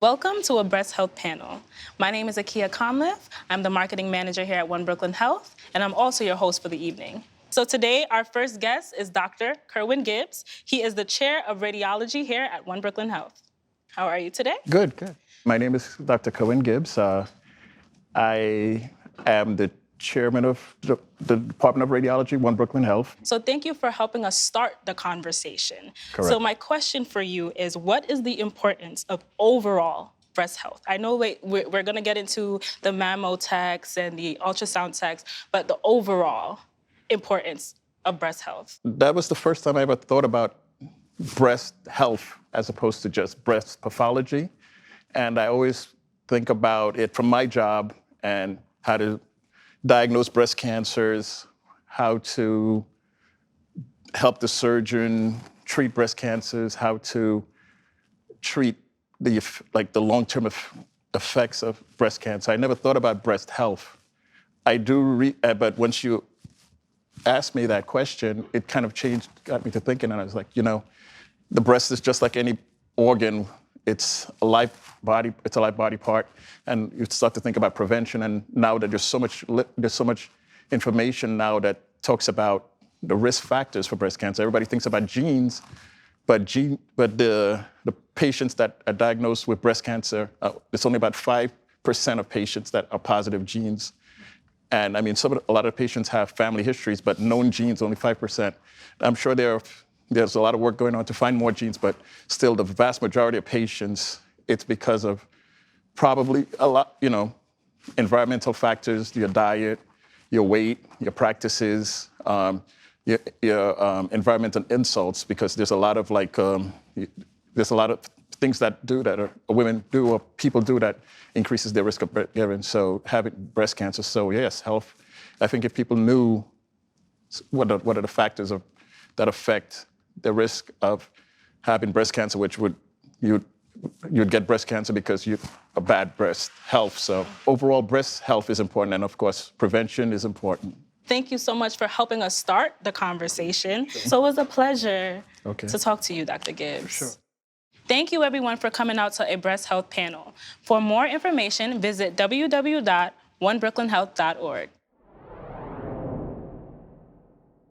Welcome to a breast health panel. My name is Akiah Conliffe. I'm the marketing manager here at One Brooklyn Health, and I'm also your host for the evening. So today, our first guest is Dr. Kirwin Gibbs. He is the Chair of Radiology here at One Brooklyn Health. How are you today? Good, good. My name is Dr. Kirwin Gibbs. I am the chairman of the Department of Radiology, One Brooklyn Health. So thank you for helping us start the conversation. Correct. So my question for you is, what is the importance of overall breast health? I know we're going to get into the mammo techs and the ultrasound techs, but the overall importance of breast health. That was the first time I ever thought about breast health as opposed to just breast pathology. And I always think about it from my job and how to diagnose breast cancers, how to help the surgeon treat breast cancers, how to treat the long-term effects of breast cancer. I never thought about breast health. I do, but once you asked me that question, it kind of got me to thinking, and I was like, you know, the breast is just like any organ. It's a live body part, and you start to think about prevention. And now that there's so much information now that talks about the risk factors for breast cancer. Everybody thinks about genes, but the patients that are diagnosed with breast cancer, it's only about 5% of patients that are positive genes. And I mean, a lot of patients have family histories, but known genes, only 5%. I'm sure there's a lot of work going on to find more genes, but still the vast majority of patients, it's because of probably a lot, environmental factors, your diet, your weight, your practices, your environmental insults, because there's a lot of things that women do or people do that increases their risk of getting, so having breast cancer. So yes, health. I think if people knew what are the factors that affect the risk of having breast cancer, which you'd get breast cancer because you a bad breast health. So overall, breast health is important, and of course, prevention is important. Thank you so much for helping us start the conversation. So it was a pleasure to talk to you, Dr. Gibbs. Sure. Thank you, everyone, for coming out to a breast health panel. For more information, visit www.onebrooklynhealth.org.